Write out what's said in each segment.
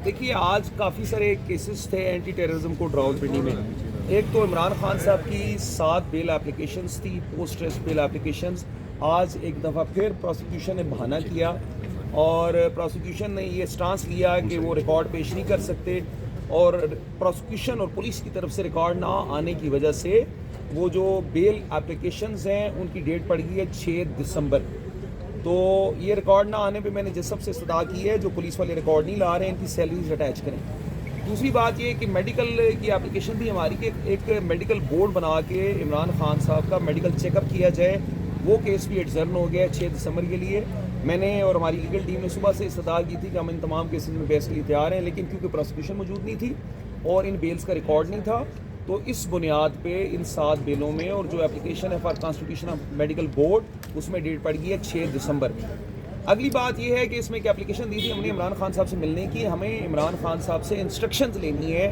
دیکھیے آج کافی سارے کیسز تھے اینٹی ٹیررزم کو راولپنڈی میں. ایک تو عمران خان صاحب کی 7 بیل اپلیکیشنز تھی, پوسٹ ٹیسٹ بیل اپلیکیشنز. آج ایک دفعہ پھر پروسیکیوشن نے بہانہ کیا اور پروسیکیوشن نے یہ سٹانس لیا کہ وہ ریکارڈ پیش نہیں کر سکتے, اور پروسیکیوشن اور پولیس کی طرف سے ریکارڈ نہ آنے کی وجہ سے وہ جو بیل اپلیکیشنز ہیں ان کی ڈیٹ پڑ گئی ہے 6 دسمبر. تو یہ ریکارڈ نہ آنے پہ میں نے جس سب سے استدعا کی ہے جو پولیس والے ریکارڈ نہیں لا رہے ہیں ان کی سیلریز اٹیچ کریں. دوسری بات یہ کہ میڈیکل کی اپلیکیشن بھی ہماری کہ ایک میڈیکل بورڈ بنا کے عمران خان صاحب کا میڈیکل چیک اپ کیا جائے. وہ کیس بھی ایڈزرن ہو گیا ہے 6 دسمبر کے لیے. میں نے اور ہماری لیگل ٹیم نے صبح سے استدعا کی تھی کہ ہم ان تمام کیسز میں بحث کے لیے تیار ہیں, لیکن کیونکہ پروسیکیوشن موجود نہیں تھی اور ان بیلز کا ریکارڈ نہیں تھا تو اس بنیاد پہ ان 7 بیلوں میں اور جو اپلیکیشن ہے for constitution of medical board اس میں ڈیٹ پڑ گئی ہے 6 دسمبر. اگلی بات یہ ہے کہ اس میں ایک اپلیکیشن دی تھی ہم نے عمران خان صاحب سے ملنے کی. ہمیں عمران خان صاحب سے انسٹرکشنز لینی ہے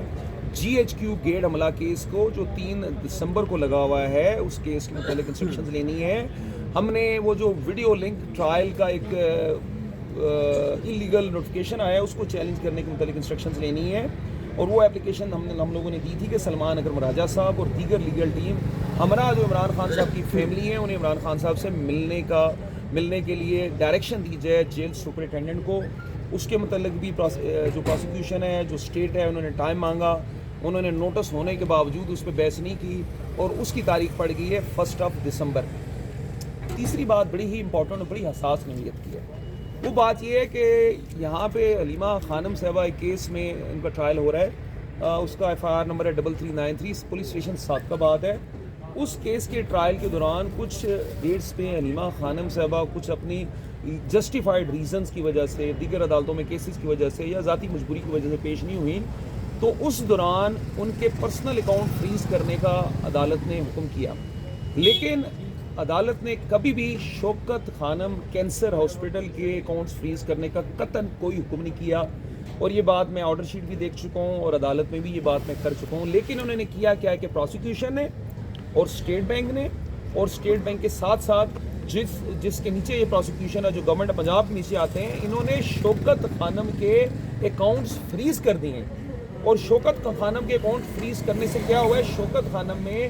GHQ گیٹ حملہ کیس کو جو 3 دسمبر کو لگا ہوا ہے, اس کیس کے متعلق انسٹرکشنز لینی ہے. ہم نے وہ جو ویڈیو لنک ٹرائل کا ایک انلیگل نوٹیفیکیشن آیا ہے اس کو چیلنج کرنے کے متعلق انسٹرکشنز لینی ہے, اور وہ اپلیکیشن ہم لوگوں نے دی تھی کہ سلمان اکرم راجہ صاحب اور دیگر لیگل ٹیم ہمارا جو عمران خان صاحب کی فیملی ہے انہیں عمران خان صاحب سے ملنے کے لیے ڈائریکشن دی جائے جیل سپرنٹینڈنٹ کو. اس کے متعلق بھی جو پروسیکیوشن ہے جو اسٹیٹ ہے انہوں نے ٹائم مانگا, انہوں نے نوٹس ہونے کے باوجود اس پہ بحث نہیں کی اور اس کی تاریخ پڑ گئی ہے 1 دسمبر. تیسری بات بڑی ہی امپورٹنٹ اور بڑی حساس نوعیت کی ہے. وہ بات یہ ہے کہ یہاں پہ علیمہ خانم صاحبہ ایک کیس میں ان کا ٹرائل ہو رہا ہے, اس کا FIR نمبر ہے 3393, پولیس اسٹیشن صادقاباد ہے. اس کیس کے ٹرائل کے دوران کچھ ڈیٹس پہ علیمہ خانم صاحبہ کچھ اپنی جسٹیفائڈ ریزنز کی وجہ سے دیگر عدالتوں میں کیسز کی وجہ سے یا ذاتی مجبوری کی وجہ سے پیش نہیں ہوئیں, تو اس دوران ان کے پرسنل اکاؤنٹ فریز کرنے کا عدالت نے حکم کیا. لیکن عدالت نے کبھی بھی شوکت خانم کینسر ہاسپٹل کے اکاؤنٹس فریز کرنے کا قطعاً کوئی حکم نہیں کیا, اور یہ بات میں آرڈر شیٹ بھی دیکھ چکا ہوں اور عدالت میں بھی یہ بات میں کر چکا ہوں. لیکن انہوں نے کیا کیا کہ پروسیکیوشن نے اور اسٹیٹ بینک نے اور اسٹیٹ بینک کے ساتھ ساتھ جس کے نیچے یہ پروسیکیوشن ہے جو گورنمنٹ آف پنجاب کے نیچے آتے ہیں, انہوں نے شوکت خانم کے اکاؤنٹس فریز کر دیے ہیں. اور شوکت خانم کے اکاؤنٹ فریز کرنے سے کیا ہوا ہے, شوکت خانم میں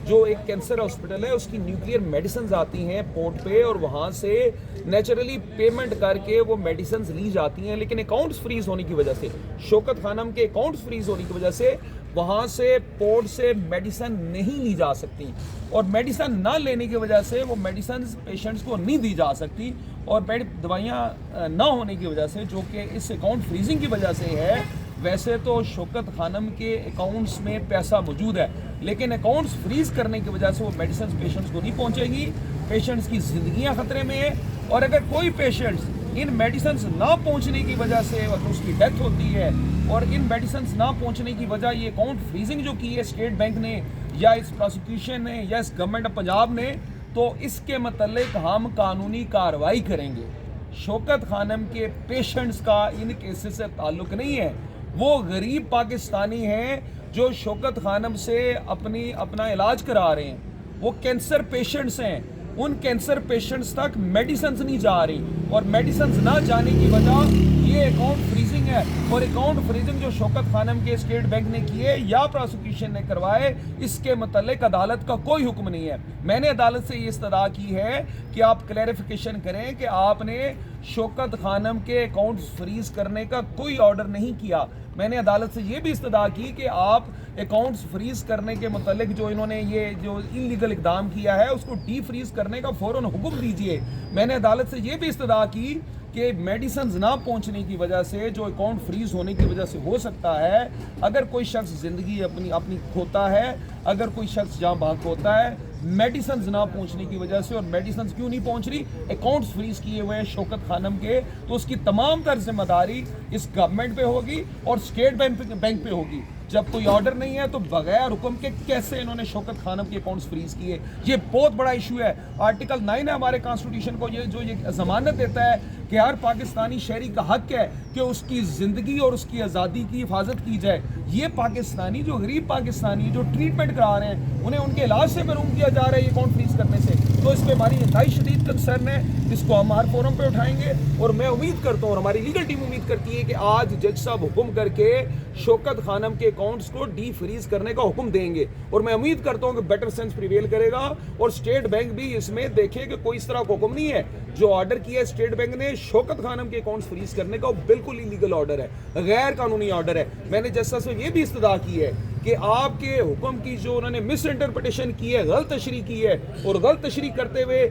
جو ایک کینسر ہاسپٹل ہے اس کی نیوکلیئر میڈیسنز آتی ہیں پورٹ پہ اور وہاں سے نیچرلی پیمنٹ کر کے وہ میڈیسنز لی جاتی ہیں, لیکن اکاؤنٹس فریز ہونے کی وجہ سے شوکت خانم کے اکاؤنٹس فریز ہونے کی وجہ سے وہاں سے پورٹ سے میڈیسن نہیں لی جا سکتی, اور میڈیسن نہ لینے کی وجہ سے وہ میڈیسنز پیشنٹس کو نہیں دی جا سکتی, اور دوائیاں نہ ہونے کی وجہ سے جو کہ اس اکاؤنٹ فریزنگ کی وجہ سے ہے. ویسے تو شوکت خانم کے اکاؤنٹس میں پیسہ موجود ہے, لیکن اکاؤنٹس فریز کرنے کی وجہ سے وہ میڈیسنز پیشنٹس کو نہیں پہنچے گی, پیشنٹس کی زندگیاں خطرے میں ہیں. اور اگر کوئی پیشنٹس ان میڈیسنز نہ پہنچنے کی وجہ سے اس کی ڈیتھ ہوتی ہے, اور ان میڈیسنز نہ پہنچنے کی وجہ یہ اکاؤنٹ فریزنگ جو کی ہے اسٹیٹ بینک نے یا اس پروسیکیوشن نے یا اس گورنمنٹ آف پنجاب نے, تو اس کے متعلق ہم قانونی کارروائی کریں گے. شوکت خانم کے پیشنٹس کا ان کیسز سے تعلق نہیں ہے, وہ غریب پاکستانی ہیں جو شوکت خانم سے اپنا علاج کرا رہے ہیں. وہ کینسر پیشنٹس ہیں, ان کینسر پیشنٹس تک میڈیسنز نہیں جا رہی, اور میڈیسنز نہ جانے کی وجہ یہ اکاؤنٹ فریزنگ ہے. اور اکاؤنٹ فریزنگ جو شوکت خانم کے اسٹیٹ بینک نے کیے یا پروسیکیوشن نے کروائے, اس کے متعلق عدالت کا کوئی حکم نہیں ہے. میں نے عدالت سے یہ استدعا کی ہے کہ آپ کلیریفیکیشن کریں کہ آپ نے شوکت خانم کے اکاؤنٹس فریز کرنے کا کوئی آرڈر نہیں کیا. میں نے عدالت سے یہ بھی استدعا کی کہ آپ اکاؤنٹس فریز کرنے کے متعلق جو انہوں نے یہ جو انلیگل اقدام کیا ہے اس کو ڈی فریز کرنے کا فوراً حکم دیجئے. میں نے عدالت سے یہ بھی استدعا کی کہ میڈیسنز نہ پہنچنے کی وجہ سے جو اکاؤنٹ فریز ہونے کی وجہ سے ہو سکتا ہے, اگر کوئی شخص زندگی اپنی کھوتا ہے, اگر کوئی شخص جہاں بھاگ ہوتا ہے میڈیسنز نہ پہنچنے کی وجہ سے, اور میڈیسنز کیوں نہیں پہنچ رہی, اکاؤنٹس فریز کیے ہوئے ہیں شوکت خانم کے, تو اس کی تمام تر ذمہ داری اس گورنمنٹ پہ ہوگی اور اسٹیٹ بینک پہ ہوگی. جب کوئی آرڈر نہیں ہے تو بغیر حکم کے کیسے انہوں نے شوکت خانم کے اکاؤنٹس فریز کیے؟ یہ بہت بڑا ایشو ہے. آرٹیکل 9 ہے ہمارے کانسٹیٹیوشن کو, یہ ضمانت دیتا ہے کہ ہر پاکستانی شہری کا حق ہے کہ اس کی زندگی اور اس کی آزادی کی حفاظت کی جائے. یہ پاکستانی جو غریب پاکستانی جو ٹریٹمنٹ کرا رہے ہیں انہیں ان کے علاج سے محروم کیا جا رہا ہے یہ اکاؤنٹ فریز کرنے سے, تو اس پہ ہماری انتہائی شدید کنسرن ہے. اس کو ہم ہر فورم پہ اٹھائیں گے اور میں امید کرتا ہوں اور ہماری لیگل ٹیم امید کرتی ہے کہ آج جج صاحب حکم کر کے شوکت خانم کے اکاؤنٹس کو ڈی فریز کرنے کا حکم دیں گے اور میں امید کرتا ہوں کہ بیٹر سینس پریویل کرے گا اور اسٹیٹ بینک بھی اس میں دیکھے کہ کوئی اس طرح کا حکم نہیں ہے جو آرڈر کیا ہے اسٹیٹ بینک نے شوکت خانم کے اکاؤنٹس فریز کرنے کا، وہ بالکل ایلیگل آرڈر ہے، غیر قانونی آرڈر ہے۔ میں نے جج صاحب سے یہ بھی استدعا کی ہے کہ آپ کے حکم کی جو انہوں نے مس انٹرپریٹیشن کی ہے، غلط تشریح کی ہے اور غلط تشریح کرتے ہوئے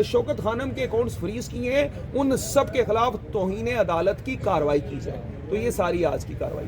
شوکت خانم کے اکاؤنٹس فریز کیے ہیں، ان سب کے خلاف توہین عدالت کی کارروائی کی جائے۔ تو یہ ساری آج کی کارروائی ہے۔